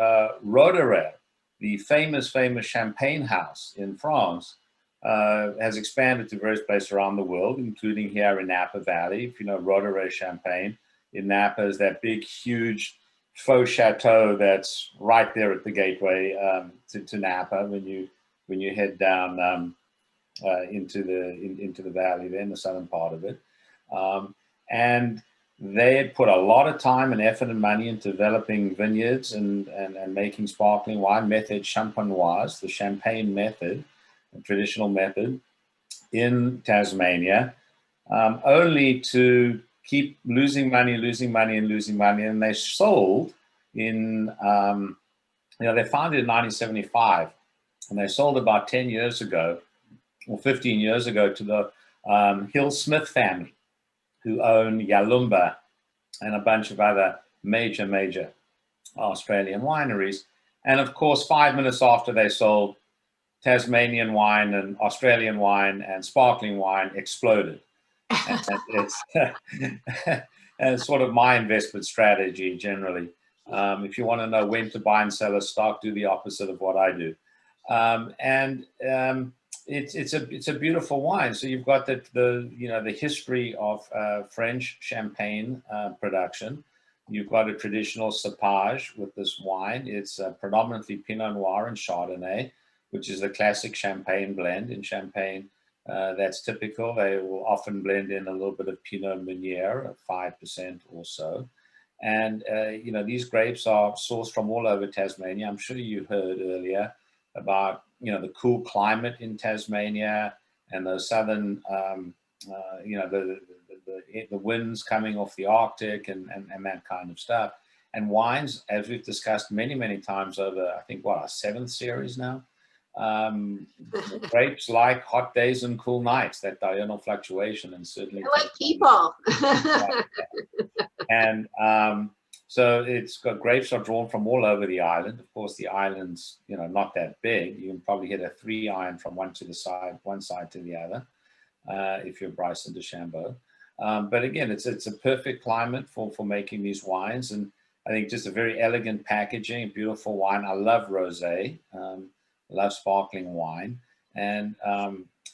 Roederer, the famous champagne house in France, has expanded to various places around the world, including here in Napa Valley. If you know Roederer Champagne, in Napa is that big, huge faux chateau that's right there at the gateway to Napa when you head down into the valley there in the southern part of it. And they had put a lot of time and effort and money into developing vineyards and making sparkling wine, method champenoise, the champagne method, the traditional method in Tasmania, only to keep losing money. And they sold in, they founded in 1975, and they sold about 10 years ago or 15 years ago to the Hill Smith family, who own Yalumba and a bunch of other major Australian wineries. And of course, 5 minutes after they sold, Tasmanian wine and Australian wine and sparkling wine exploded. And it's sort of my investment strategy generally. If you want to know when to buy and sell a stock, do the opposite of what I do. It's a beautiful wine. So you've got the history of French champagne production. You've got a traditional cepage with this wine. It's predominantly Pinot Noir and Chardonnay, which is the classic champagne blend. In Champagne, that's typical. They will often blend in a little bit of Pinot Meunier at 5% or so. And these grapes are sourced from all over Tasmania. I'm sure you heard earlier about the cool climate in Tasmania and the southern the winds coming off the Arctic and that kind of stuff. And wines, as we've discussed many times over, I think our 7th series now, grapes like hot days and cool nights, that diurnal fluctuation, and certainly like people. And so it's got grapes are drawn from all over the island. Of course, the island's not that big. You can probably hit a 3-iron from one side to the other, if you're Bryson DeChambeau. But again, it's a perfect climate for making these wines, and I think just a very elegant packaging, beautiful wine. I love rosé, love sparkling wine, and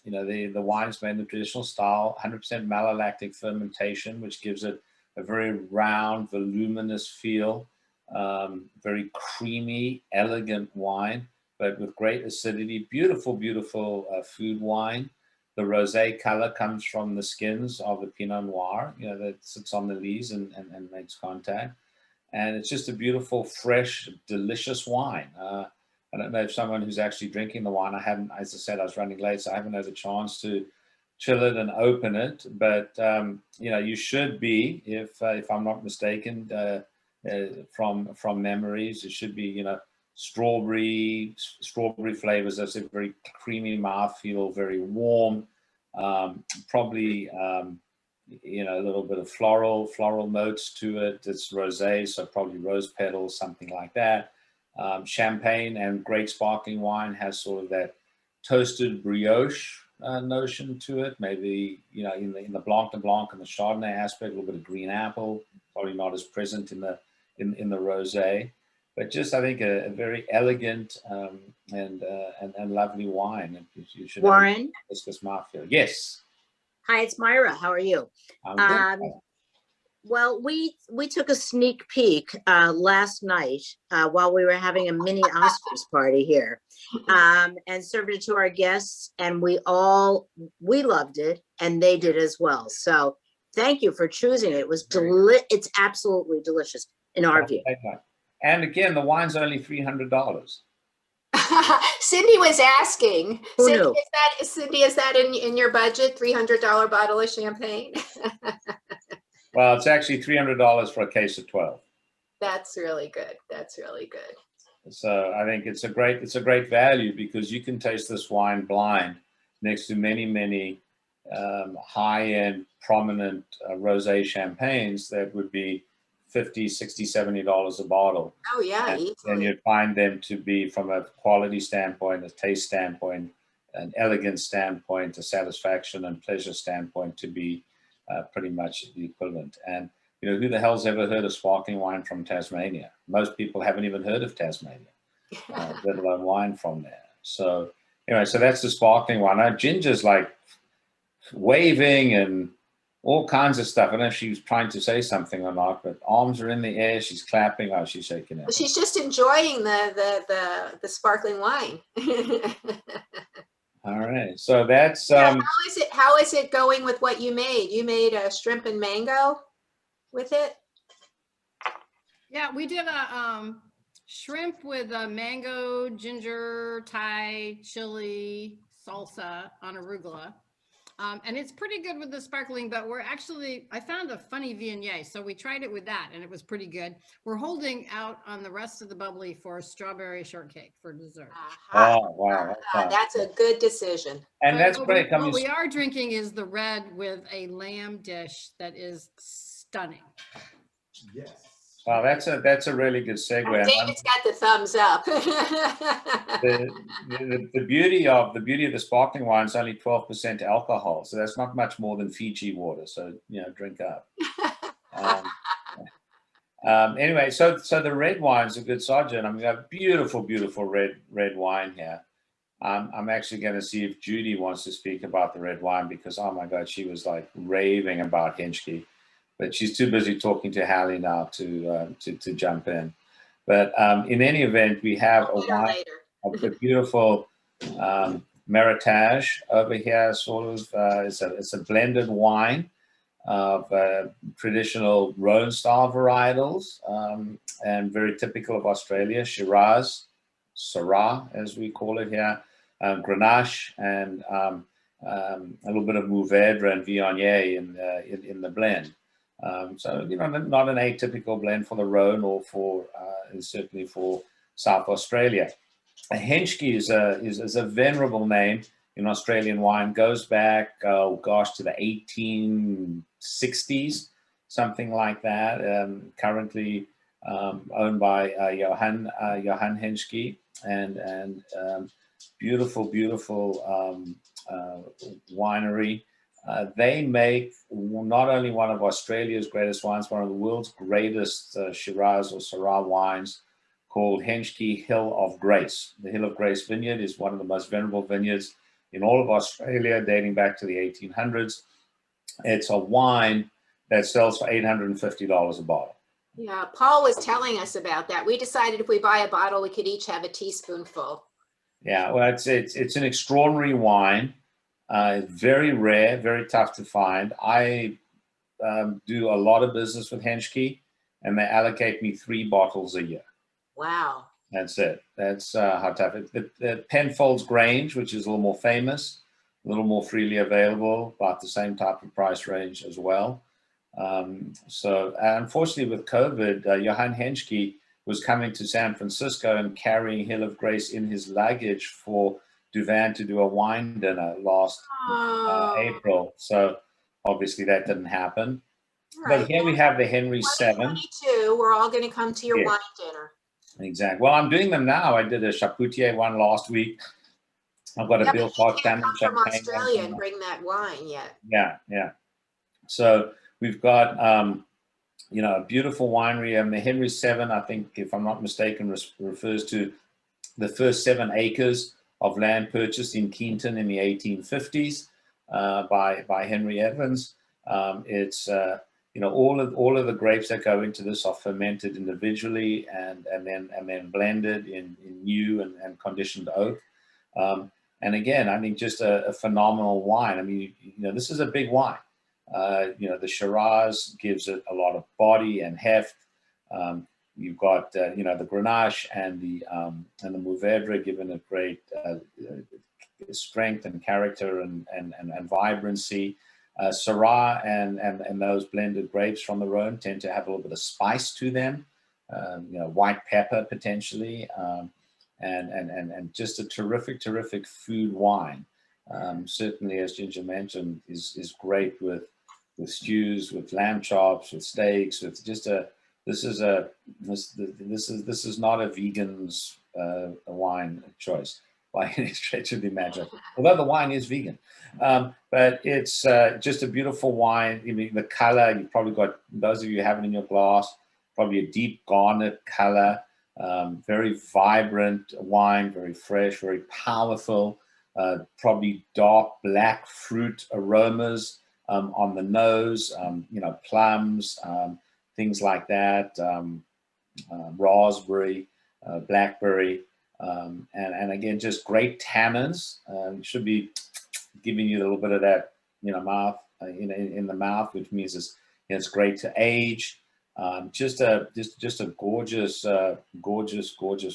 you know, the wine's made in the traditional style, 100% malolactic fermentation, which gives it a very round, voluminous feel, very creamy, elegant wine, but with great acidity. Beautiful, beautiful food wine. The rosé color comes from the skins of the Pinot Noir, you know, that sits on the lees and makes contact. And it's just a beautiful, fresh, delicious wine. I don't know if someone who's actually drinking the wine, I haven't, as I said, I was running late, so I haven't had a chance to chill it and open it. But, you know, you should be, if I'm not mistaken, from memories, it should be, you know, strawberry flavors. That's a very creamy mouthfeel, very warm, probably, you know, a little bit of floral notes to it. It's rosé, so probably rose petals, something like that. Champagne and great sparkling wine has sort of that toasted brioche notion to it. Maybe, you know, in the Blanc de Blanc and the Chardonnay aspect, a little bit of green apple, probably not as present in the rosé, but just, I think, a very elegant and lovely wine. You should Warren? This mouthfeel. Yes. Hi, it's Myra. How are you? I'm good. Well, we took a sneak peek last night while we were having a mini Oscars party here, and served it to our guests, and we loved it, and they did as well. So thank you for choosing it. It was it's absolutely delicious in our view. And again, the wine's only $300. Cindy was asking. Who Cindy, knew? Cindy, is that in your budget? $300 bottle of champagne? Well, it's actually $300 for a case of 12. That's really good. That's really good. So I think it's a great value, because you can taste this wine blind next to many high-end prominent rosé champagnes that would be $50, $60, $70 a bottle. Oh yeah, and you'd find them to be, from a quality standpoint, a taste standpoint, an elegance standpoint, a satisfaction and pleasure standpoint, to be pretty much the equivalent. And you know, who the hell's ever heard of sparkling wine from Tasmania? Most people haven't even heard of Tasmania, let alone wine from there. So anyway, so that's the sparkling wine. Now, Ginger's like waving and all kinds of stuff. I don't know if she was trying to say something or not, but arms are in the air. She's clapping. Oh, she's shaking it. She's just enjoying the sparkling wine. All right. So that's how is it going with what you made? You made a shrimp and mango with it? Yeah, we did a shrimp with a mango, ginger, Thai, chili, salsa on arugula. And it's pretty good with the sparkling, but I found a funny viognier. So we tried it with that and it was pretty good. We're holding out on the rest of the bubbly for strawberry shortcake for dessert. Oh, wow. That's a good decision. And that's great. What we are drinking is the red with a lamb dish that is stunning. Yes. Wow, that's a really good segue. David's got the thumbs up. the beauty of the sparkling wine is only 12% alcohol, so that's not much more than Fiji water. So you know, drink up. Anyway, so the red wine's a good subject. I mean, we have beautiful red wine here. I'm actually going to see if Judy wants to speak about the red wine, because oh my God, she was like raving about Henschke. But she's too busy talking to Hallie now to jump in. But in any event, we have a beautiful Meritage over here. Sort of, it's a blended wine of traditional Rhone style varietals, and very typical of Australia: Shiraz, Syrah, as we call it here, Grenache, and a little bit of Mourvèdre and Viognier in the blend. So, you know, not an atypical blend for the Rhone or for, certainly for South Australia. Henschke is a venerable name in Australian wine, goes back, oh gosh, to the 1860s, something like that. Currently owned by Johann Henschke, and beautiful winery. They make not only one of Australia's greatest wines, one of the world's greatest Shiraz or Syrah wines, called Henschke Hill of Grace. The Hill of Grace vineyard is one of the most venerable vineyards in all of Australia, dating back to the 1800s. It's a wine that sells for $850 a bottle. Yeah, Paul was telling us about that. We decided if we buy a bottle, we could each have a teaspoonful. Yeah, well, it's an extraordinary wine. Very rare, very tough to find. I do a lot of business with Henschke, and they allocate me 3 bottles a year. Wow. That's it. That's how tough it is. The Penfolds Grange, which is a little more famous, a little more freely available, about the same type of price range as well. So unfortunately with COVID, Johann Henschke was coming to San Francisco and carrying Hill of Grace in his luggage for Duvan to do a wine dinner last April. So obviously that didn't happen. Right. But here we have the Henry 7. 2022, we're all going to come to your wine dinner. Exactly. Well, I'm doing them now. I did a Chapoutier one last week. I've got a Bill Clark salmon champagne. From Australia and bring that wine yet. Yeah. So we've got, a beautiful winery. And the Henry 7, I think, if I'm not mistaken, refers to the first 7 acres of land purchased in Keynton in the 1850s by Henry Evans. It's all of the grapes that go into this are fermented individually and then blended in new and conditioned oak. And again, I think just a phenomenal wine. I mean, this is a big wine. The Shiraz gives it a lot of body and heft. You've got the Grenache and the Mourvedre giving it great strength and character and vibrancy. Syrah and those blended grapes from the Rhone tend to have a little bit of spice to them, white pepper potentially, and just a terrific food wine. Certainly, as Ginger mentioned, is great with stews, with lamb chops, with steaks, with just this is not a vegan's wine choice by any stretch of the imagination, although the wine is vegan. But it's just a beautiful wine. I mean, the color, you've probably got, those of you have it in your glass, probably a deep garnet color, very vibrant wine, very fresh, very powerful, probably dark black fruit aromas on the nose, plums, things like that, raspberry, blackberry, and again, just great tannins. Should be giving you a little bit of that, mouth, in the mouth, which means it's great to age. Just a gorgeous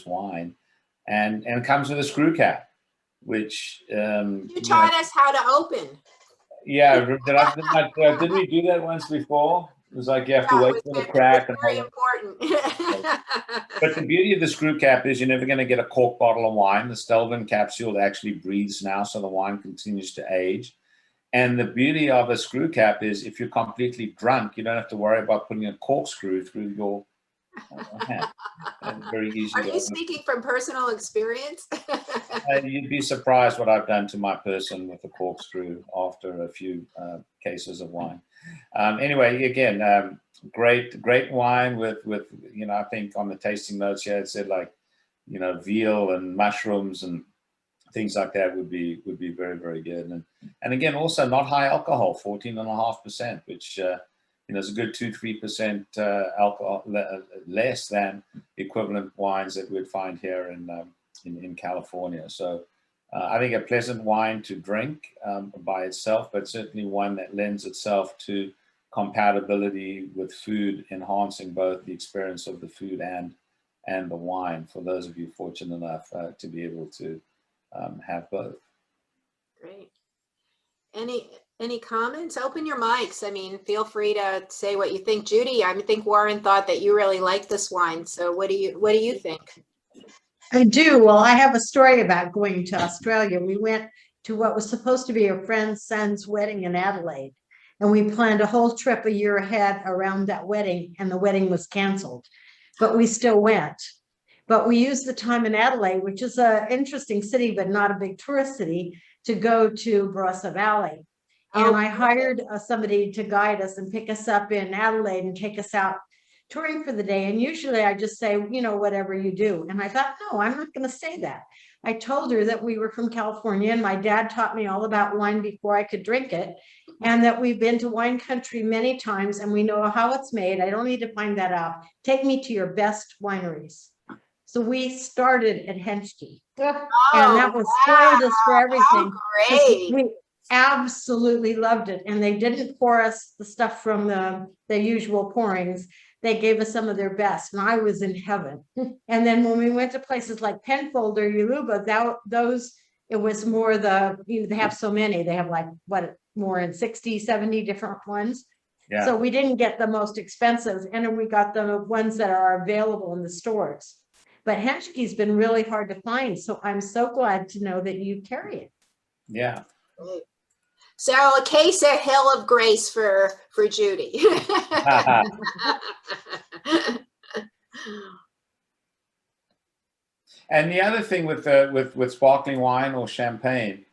wine, and it comes with a screw cap, which you taught us how to open. Yeah, did we do that once before? It was like you have to wait for the crack. It was very important. But the beauty of the screw cap is you're never going to get a cork bottle of wine. The Stelvin capsule actually breathes now, so the wine continues to age. And the beauty of a screw cap is if you're completely drunk, you don't have to worry about putting a corkscrew through your hand. Very easy. Are you speaking from personal experience? You'd be surprised what I've done to my person with a corkscrew after a few cases of wine. Anyway, again, great wine with I think on the tasting notes here it said veal and mushrooms and things like that would be very, very good. And again, also not high alcohol, 14.5%, which is a good 2-3% alcohol less than equivalent wines that we'd find here in California. So I think a pleasant wine to drink by itself, but certainly one that lends itself to compatibility with food, enhancing both the experience of the food and the wine, for those of you fortunate enough to be able to have both. Great. Any comments? Open your mics. I mean, feel free to say what you think. Judy, I think Warren thought that you really liked this wine. So what do you think? I do. Well, I have a story about going to Australia. We went to what was supposed to be a friend's son's wedding in Adelaide, and we planned a whole trip a year ahead around that wedding, and the wedding was canceled, but we still went. But we used the time in Adelaide, which is an interesting city, but not a big tourist city, to go to Barossa Valley. And I hired somebody to guide us and pick us up in Adelaide and take us out touring for the day. And usually I just say, whatever you do. And I thought, no, I'm not going to say that. I told her that we were from California and my dad taught me all about wine before I could drink it. And that we've been to wine country many times and we know how it's made. I don't need to find that out. Take me to your best wineries. So we started at Henschke. And that was spoiled us for everything. Great. We absolutely loved it. And they didn't pour us the stuff from the usual pourings. They gave us some of their best, and I was in heaven. And then when we went to places like Penfold or Yuluba, those, it was more they have so many, they have like, what, more than 60, 70 different ones. Yeah. So we didn't get the most expensive, and then we got the ones that are available in the stores. But Henschke's been really hard to find, so I'm so glad to know that you carry it. Yeah. Great. So a case at Hill of Grace for Judy. And the other thing with sparkling wine or champagne,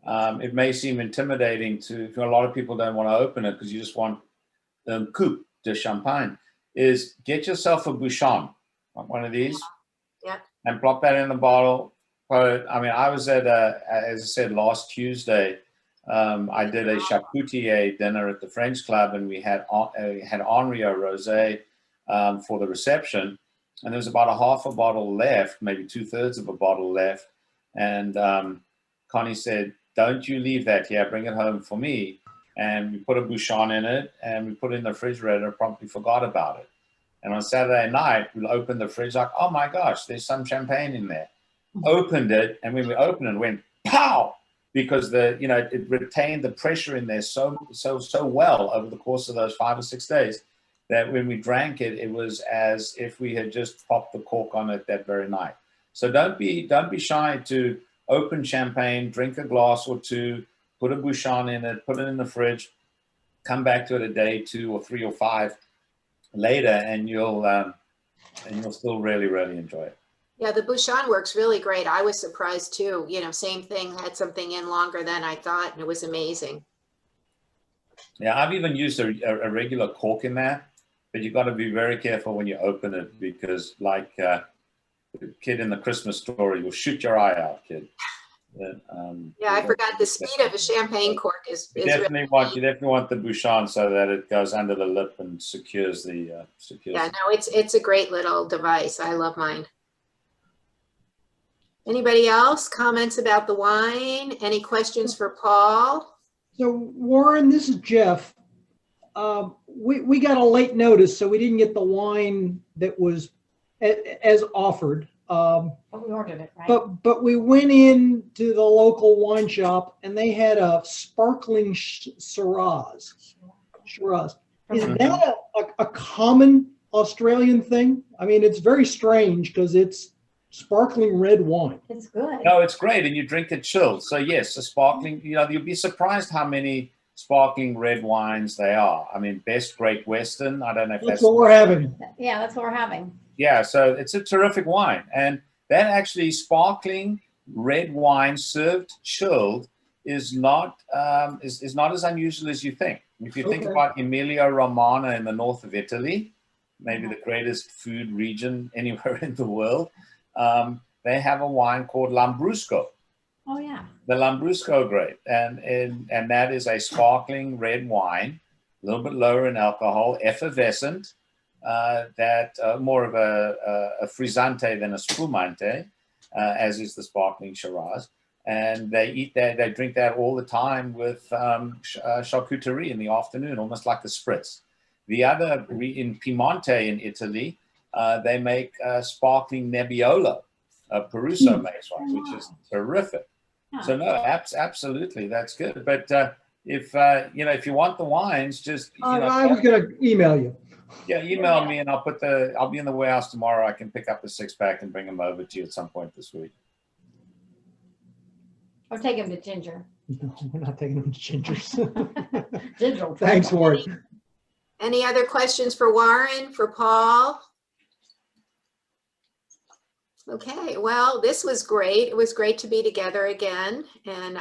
it may seem intimidating to a lot of people don't want to open it because you just want the coupe de champagne. Is get yourself a bouchon, one of these, Yeah, and plop that in the bottle. But I mean, I was at as I said last Tuesday. I did a charcutier dinner at the French Club, and we had Jansz Rosé for the reception, and there was about a half a bottle left, maybe 2/3 of a bottle left, and Connie said, "Don't you leave that here, bring it home for me." And we put a bouchon in it, and we put it in the refrigerator, promptly forgot about it. And on Saturday night, we opened the fridge like, oh my gosh, there's some champagne in there. Opened it, and when we opened it, it went pow! Because it retained the pressure in there so well over the course of those 5 or 6 days that when we drank it, it was as if we had just popped the cork on it that very night. So don't be shy to open champagne, drink a glass or two, put a bouchon in it, put it in the fridge, come back to it a day, 2 or 3 or 5 later, and you'll still really, really enjoy it. yeah, the bouchon works really great. I was surprised too. Same thing, had something in longer than I thought, and it was amazing. Yeah, I've even used a regular cork in that, but you've got to be very careful when you open it because, like the kid in the Christmas story, you'll shoot your eye out, kid. Yeah, I forgot the speed of a champagne cork is You really definitely want the bouchon so that it goes under the lip and secures the yeah, no, it's a great little device. I love mine. Anybody else? Comments about the wine? Any questions for Paul? So Warren, this is Jeff. We got a late notice, so we didn't get the wine that was as offered. But we ordered it, right? But we went into the local wine shop and they had a sparkling Shiraz. Is that a common Australian thing? I mean, it's very strange because it's sparkling red wine. It's good. No, it's great, and you drink it chilled. So yes, a sparkling. You'll be surprised how many sparkling red wines they are. I mean, Best Great Western. I don't know if That's what we're having. Yeah, that's what we're having. Yeah, so it's a terrific wine, and that actually sparkling red wine served chilled is not as unusual as you think. If you think about Emilia Romagna in the north of Italy, maybe the greatest food region anywhere in the world, they have a wine called Lambrusco. Oh yeah. The Lambrusco grape, and that is a sparkling red wine, a little bit lower in alcohol, effervescent. That more of a frizzante than a spumante, as is the sparkling Shiraz. And they eat that, they drink that all the time with charcuterie in the afternoon, almost like a spritz. The other, in Piemonte in Italy, they make sparkling Nebbiolo. Peruso makes one, which is terrific. So no, absolutely, that's good. But if you want the wines, just I was going to email you. Yeah, email me and I'll be in the warehouse tomorrow. I can pick up a 6-pack and bring them over to you at some point this week. Or take him to Ginger. No, we're not taking them to Ginger's. Ginger. Thanks, Warren. Any other questions for Warren, for Paul? Okay, well, this was great. It was great to be together again and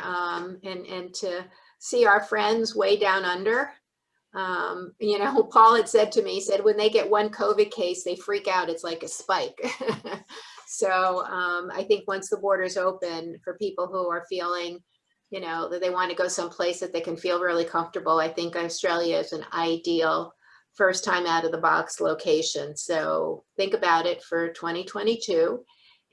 to see our friends way down under. Paul had said to me, he said, when they get one COVID case, they freak out. It's like a spike. So I think once the borders open, for people who are feeling, you know, that they want to go someplace that they can feel really comfortable, I think Australia is an ideal first time out of the box location. So think about it for 2022.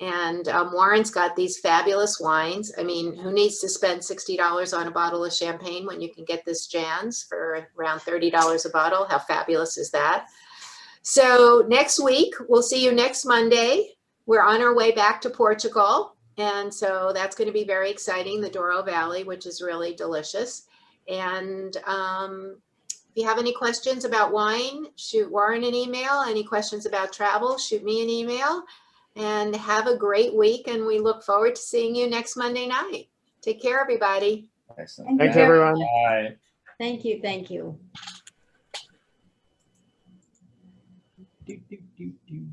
And Warren's got these fabulous wines. I mean, who needs to spend $60 on a bottle of champagne when you can get this Jansz for around $30 a bottle? How fabulous is that? So next week, we'll see you next Monday. We're on our way back to Portugal. And so that's going to be very exciting, the Douro Valley, which is really delicious. And if you have any questions about wine, shoot Warren an email. Any questions about travel, shoot me an email. And have a great week. And we look forward to seeing you next Monday night. Take care, everybody. Excellent. Thanks, everyone. Bye. Thank you, thank you. Do, do, do, do.